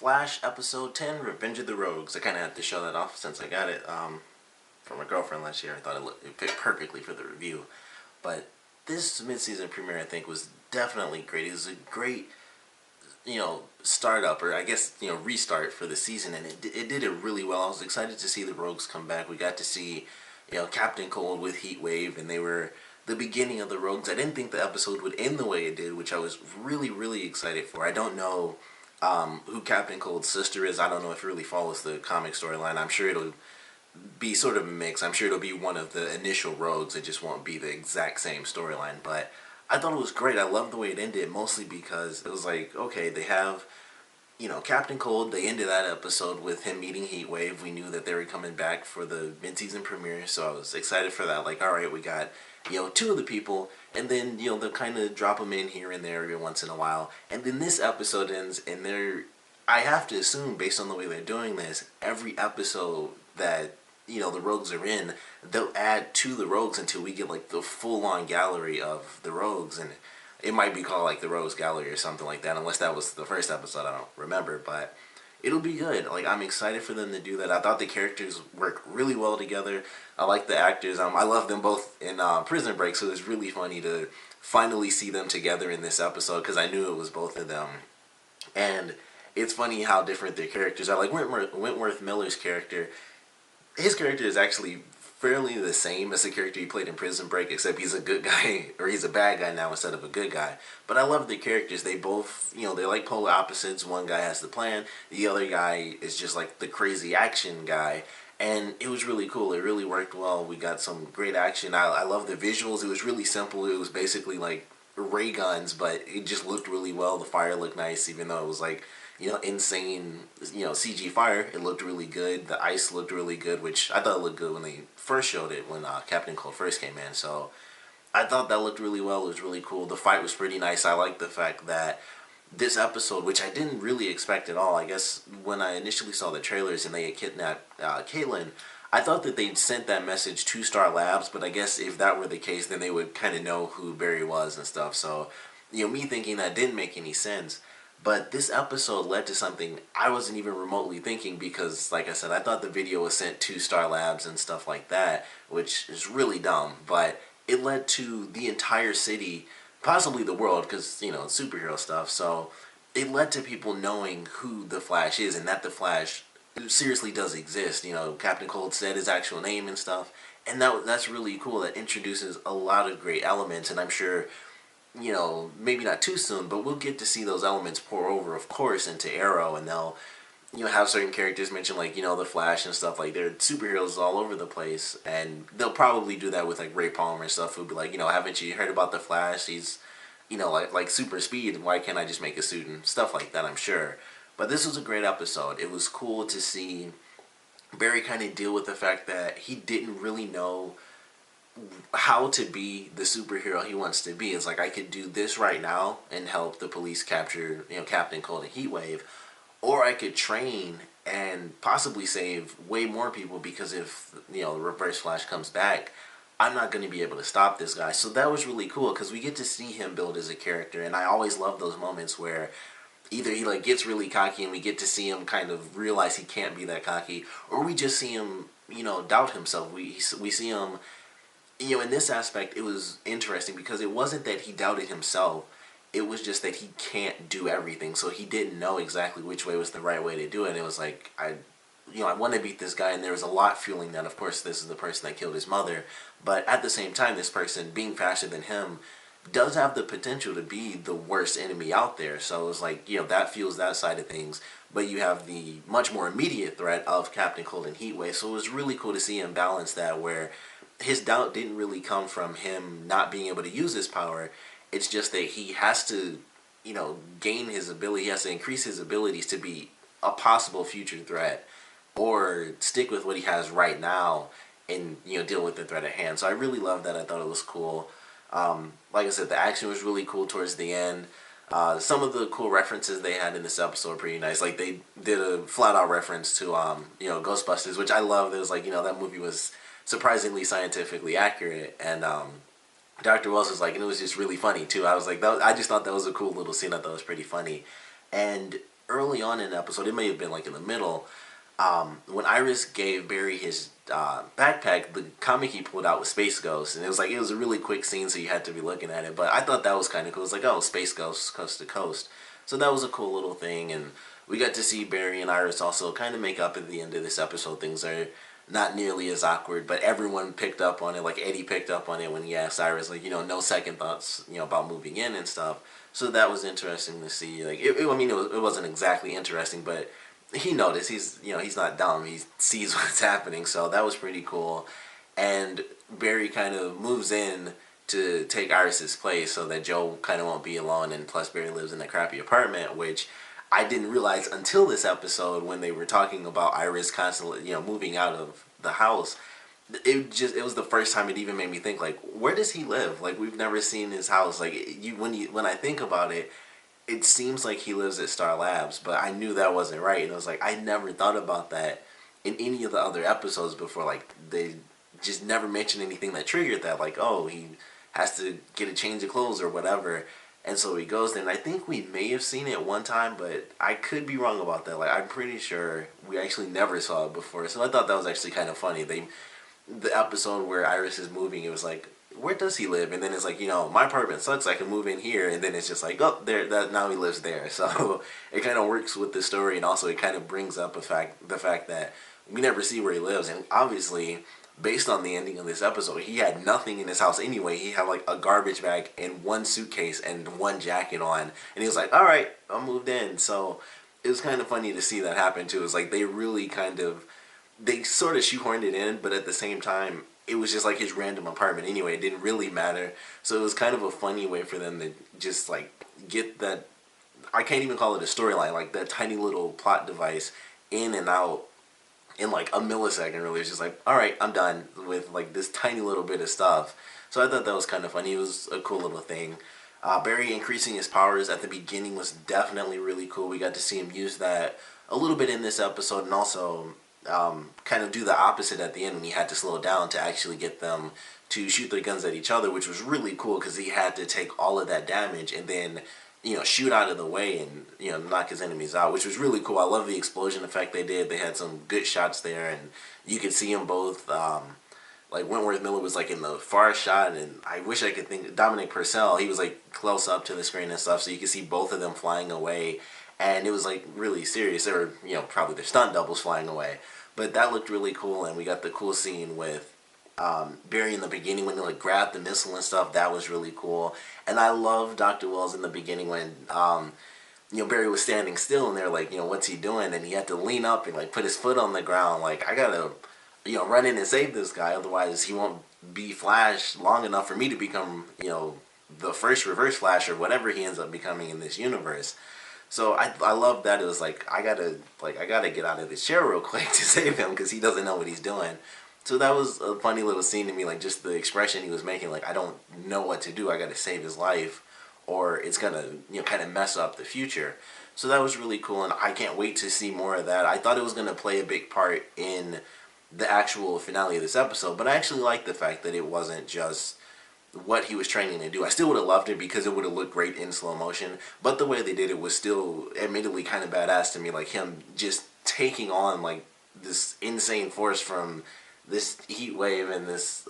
Flash episode 10, Revenge of the Rogues. I kind of had to show that off since I got it from my girlfriend last year. I thought it fit perfectly for the review. But this mid-season premiere, I think, was definitely great. It was a great, startup, or I guess, restart for the season, and it did it really well. I was excited to see the Rogues come back. We got to see, Captain Cold with Heatwave, and they were the beginning of the Rogues. I didn't think the episode would end the way it did, which I was really, really excited for. I don't know who Captain Cold's sister is. I don't know if it really follows the comic storyline. I'm sure it'll be sort of a mix. I'm sure it'll be one of the initial Rogues. It just won't be the exact same storyline. But I thought it was great. I loved the way it ended, mostly because it was like, okay, they have, Captain Cold. They ended that episode with him meeting Heatwave. We knew that they were coming back for the mid-season premiere, so I was excited for that. Like, all right, we got, two of the people, and then, they'll kind of drop them in here and there every once in a while. And then this episode ends, and I have to assume, based on the way they're doing this, every episode that the Rogues are in, they'll add to the Rogues until we get like the full-on gallery of the Rogues, and it might be called like the Rogues Gallery or something like that, unless that was the first episode. I don't remember, but it'll be good. Like, I'm excited for them to do that. I thought the characters work really well together. I like the actors. I love them both in Prison Break, so it's really funny to finally see them together in this episode because I knew it was both of them. And it's funny how different their characters are. Like Wentworth Miller's character, his character is actually fairly the same as the character he played in Prison Break, except he's a good guy, or he's a bad guy now instead of a good guy. But I love the characters. They both, they're like polar opposites. One guy has the plan, the other guy is just like the crazy action guy. And it was really cool. It really worked well. We got some great action. I love the visuals. It was really simple. It was basically like ray guns, but it just looked really well. The fire looked nice, even though it was like, insane, CG fire. It looked really good. The ice looked really good, which I thought looked good when they first showed it, when Captain Cold first came in. So I thought that looked really well. It was really cool. The fight was pretty nice. I like the fact that this episode, which I didn't really expect at all, I guess when I initially saw the trailers and they had kidnapped Caitlin, I thought that they'd sent that message to Star Labs, but I guess if that were the case, then they would kind of know who Barry was and stuff. So, me thinking that didn't make any sense. But this episode led to something I wasn't even remotely thinking because, like I said, I thought the video was sent to Star Labs and stuff like that, which is really dumb. But it led to the entire city, possibly the world, because, it's superhero stuff. So it led to people knowing who the Flash is and that the Flash seriously does exist. Captain Cold said his actual name and stuff. And that's really cool. That introduces a lot of great elements, and I'm sure maybe not too soon, but we'll get to see those elements pour over, of course, into Arrow, and they'll, have certain characters mentioned, like, the Flash and stuff, like, they're superheroes all over the place, and they'll probably do that with, like, Ray Palmer and stuff, who'll be like, haven't you heard about the Flash? He's, like super speed, why can't I just make a suit, and stuff like that, I'm sure. But this was a great episode. It was cool to see Barry kind of deal with the fact that he didn't really know how to be the superhero he wants to be. It's like, I could do this right now and help the police capture, Captain Cold and Heatwave, or I could train and possibly save way more people because if, the Reverse Flash comes back, I'm not going to be able to stop this guy. So that was really cool because we get to see him build as a character, and I always love those moments where either he like gets really cocky and we get to see him kind of realize he can't be that cocky, or we just see him, doubt himself. We see him, in this aspect, it was interesting because it wasn't that he doubted himself. It was just that he can't do everything. So he didn't know exactly which way was the right way to do it. And it was like, I want to beat this guy. And there was a lot fueling that. Of course, this is the person that killed his mother. But at the same time, this person, being faster than him, does have the potential to be the worst enemy out there. So it was like, that fuels that side of things. But you have the much more immediate threat of Captain Cold and Heatwave. So it was really cool to see him balance that, where his doubt didn't really come from him not being able to use his power. It's just that he has to, gain his ability. He has to increase his abilities to be a possible future threat, or stick with what he has right now and, deal with the threat at hand. So I really loved that. I thought it was cool. Like I said, the action was really cool towards the end. Some of the cool references they had in this episode are pretty nice. Like, they did a flat-out reference to, Ghostbusters, which I love. It was like, that movie was surprisingly scientifically accurate, and Dr. Wells was like, and it was just really funny too. I was like, I just thought that was a cool little scene. I thought it was pretty funny. And early on in the episode, it may have been like in the middle, when Iris gave Barry his backpack, the comic he pulled out was Space Ghost, and it was a really quick scene, so you had to be looking at it. But I thought that was kind of cool. It was like, oh, Space Ghost, coast to coast. So that was a cool little thing, and we got to see Barry and Iris also kind of make up at the end of this episode. Things are not nearly as awkward, but everyone picked up on it. Like Eddie picked up on it when he asked Iris, like, no second thoughts, about moving in and stuff. So that was interesting to see. Like, it wasn't exactly interesting, but he noticed. He's not dumb. He sees what's happening. So that was pretty cool. And Barry kind of moves in to take Iris's place so that Joe kind of won't be alone. And plus, Barry lives in a crappy apartment, which I didn't realize until this episode when they were talking about Iris constantly, moving out of the house. It was the first time it even made me think, like, where does he live? Like, we've never seen his house. Like, when I think about it, it seems like he lives at Star Labs, but I knew that wasn't right. And I was like, I never thought about that in any of the other episodes before. Like, they just never mentioned anything that triggered that. Like, oh, he has to get a change of clothes or whatever. And so he goes there, and I think we may have seen it one time, but I could be wrong about that. Like, I'm pretty sure we actually never saw it before. So I thought that was actually kind of funny. The episode where Iris is moving, it was like, where does he live? And then it's like, my apartment sucks, I can move in here. And then it's just like, oh, now he lives there. So it kind of works with the story, and also it kind of brings up the fact that we never see where he lives. And obviously, based on the ending of this episode, he had nothing in his house anyway. He had like a garbage bag and one suitcase and one jacket on, and he was like, all right, I'm moved in. So it was kind of funny to see that happen too. It was like they sort of shoehorned it in, but at the same time, it was just like his random apartment anyway. It didn't really matter. So it was kind of a funny way for them to just like get that, I can't even call it a storyline, like that tiny little plot device in and out in like a millisecond. Really, it's just like, all right, I'm done with like this tiny little bit of stuff. So I thought that was kind of funny. It was a cool little thing. Barry increasing his powers at the beginning was definitely really cool. We got to see him use that a little bit in this episode, and also kind of do the opposite at the end when he had to slow down to actually get them to shoot their guns at each other, which was really cool because he had to take all of that damage and then shoot out of the way and knock his enemies out, which was really cool. I love the explosion effect they did. They had some good shots there, and you could see them both. Like Wentworth Miller was like in the far shot, and I wish I could think Dominic Purcell, he was like close up to the screen and stuff, so you could see both of them flying away. And it was like really serious. They were, probably their stunt doubles flying away. But that looked really cool, and we got the cool scene with Barry in the beginning when he like grabbed the missile and stuff. That was really cool. And I love Dr. Wells in the beginning when Barry was standing still, and they're like, what's he doing? And he had to lean up and like put his foot on the ground. Like, I gotta run in and save this guy, otherwise he won't be Flash long enough for me to become the first Reverse Flash or whatever he ends up becoming in this universe. So I love that. It was like I gotta get out of this chair real quick to save him because he doesn't know what he's doing. So that was a funny little scene to me, like just the expression he was making, like I don't know what to do. I gotta save his life, or it's gonna kind of mess up the future. So that was really cool, and I can't wait to see more of that. I thought it was gonna play a big part in the actual finale of this episode, but I actually like the fact that it wasn't just what he was training to do. I still would have loved it because it would have looked great in slow motion, but the way they did it was still admittedly kind of badass to me, like him just taking on like this insane force from this heat wave and this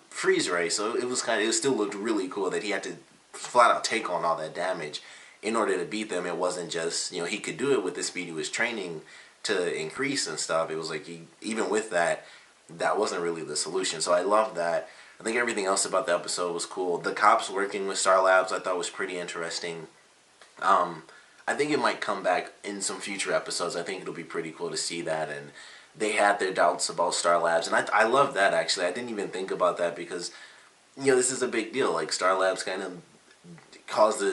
freeze ray. So it still looked really cool that he had to flat out take on all that damage in order to beat them. It wasn't just he could do it with the speed he was training to increase and stuff. It was like even with that wasn't really the solution. So I love that. I think everything else about the episode was cool. The cops working with Star Labs I thought was pretty interesting. I think it might come back in some future episodes. I think it'll be pretty cool to see that. And they had their doubts about Star Labs, and I love that actually. I didn't even think about that because this is a big deal. Like Star Labs kind of caused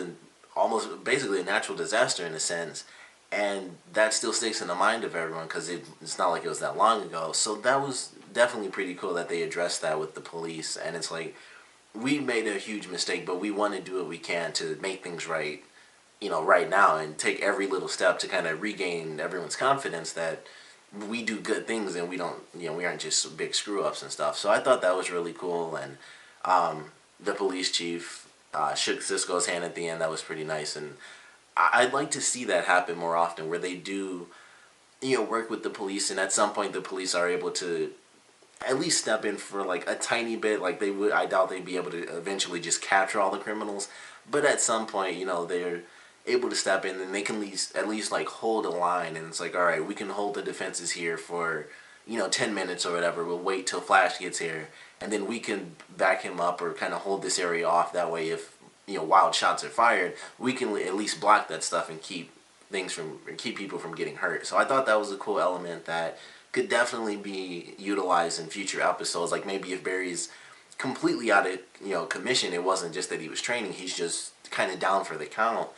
almost basically a natural disaster in a sense, and that still sticks in the mind of everyone because it's not like it was that long ago. So that was definitely pretty cool that they addressed that with the police. And it's like, we made a huge mistake, but we want to do what we can to make things right, right now, and take every little step to kind of regain everyone's confidence that we do good things and we don't, we aren't just big screw ups and stuff. So I thought that was really cool. And the police chief shook Cisco's hand at the end. That was pretty nice. And I'd like to see that happen more often, where they do, work with the police, and at some point the police are able to at least step in for like a tiny bit. Like they would, I doubt they'd be able to eventually just capture all the criminals, but at some point, they're able to step in and they can at least like hold a line, and it's like, all right, we can hold the defenses here for 10 minutes or whatever. We'll wait till Flash gets here, and then we can back him up or kind of hold this area off. That way, if wild shots are fired, we can at least block that stuff and keep people from getting hurt. So I thought that was a cool element that could definitely be utilized in future episodes. Like maybe if Barry's completely out of commission, it wasn't just that he was training; he's just kind of down for the count,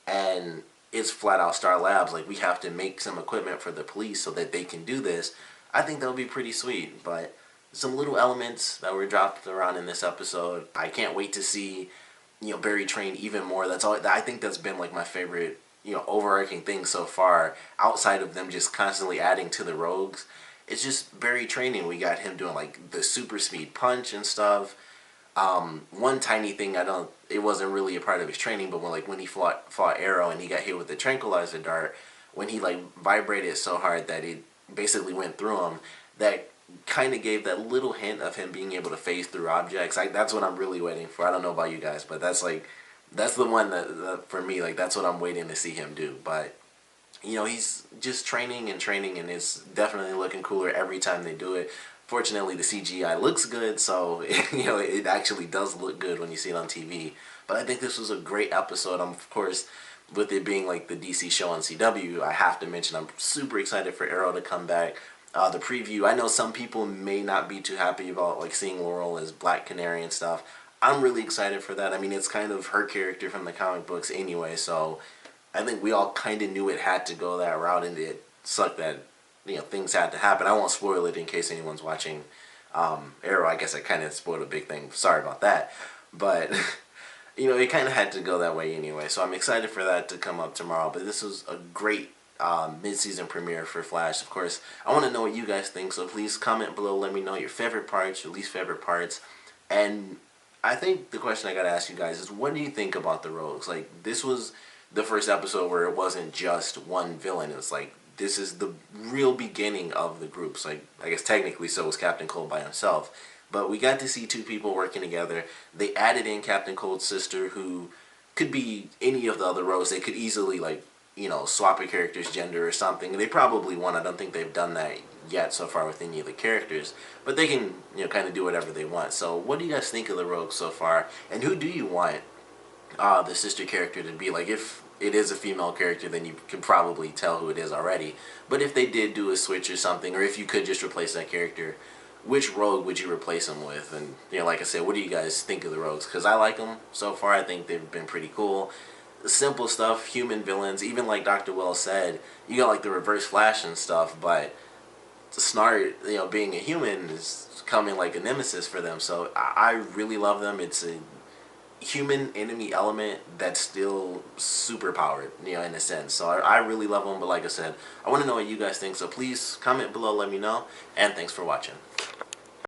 and it's flat out Star Labs. Like we have to make some equipment for the police so that they can do this. I think that would be pretty sweet. But some little elements that were dropped around in this episode. I can't wait to see Barry train even more. That's all. I think that's been like my favorite overarching thing so far, outside of them just constantly adding to the rogues. It's just Barry training. We got him doing like the super speed punch and stuff. One tiny thing, it wasn't really a part of his training, but when he fought Arrow and he got hit with the tranquilizer dart, when he like vibrated so hard that it basically went through him, that kind of gave that little hint of him being able to phase through objects. That's what I'm really waiting for. I don't know about you guys, but that's the one that for me, like that's what I'm waiting to see him do. But he's just training and training, and it's definitely looking cooler every time they do it. Fortunately, the CGI looks good, so it actually does look good when you see it on TV. But I think this was a great episode. Of course, with it being like the DC show on CW, I have to mention I'm super excited for Arrow to come back. The preview, I know some people may not be too happy about like seeing Laurel as Black Canary and stuff. I'm really excited for that. I mean, it's kind of her character from the comic books anyway, so I think we all kind of knew it had to go that route, and it sucked that things had to happen. I won't spoil it in case anyone's watching Arrow. I guess I kind of spoiled a big thing. Sorry about that, but it kind of had to go that way anyway. So I'm excited for that to come up tomorrow. But this was a great mid-season premiere for Flash. Of course, I want to know what you guys think. So please comment below. Let me know your favorite parts, your least favorite parts, and I think the question I gotta ask you guys is, what do you think about the Rogues? Like, this was the first episode where it wasn't just one villain. It was like, this is the real beginning of the groups. Like, I guess technically so was Captain Cold by himself. But we got to see two people working together. They added in Captain Cold's sister, who could be any of the other Rogues. They could easily, like, swap a character's gender or something. They probably won't. I don't think they've done that yet so far with any of the characters, but they can kind of do whatever they want. So what do you guys think of the Rogues so far, and who do you want the sister character to be? Like, if it is a female character, then you can probably tell who it is already, but if they did do a switch or something, or if you could just replace that character, which Rogue would you replace them with? And like I said, what do you guys think of the Rogues? Because I like them so far. I think they've been pretty cool. Simple stuff, human villains, even like Dr. Wells said, you got like the Reverse Flash and stuff, but Snart, being a human is coming like a nemesis for them. So I really love them. It's a human enemy element that's still super powered, in a sense. So I really love them. But like I said, I want to know what you guys think. So please comment below, let me know. And thanks for watching.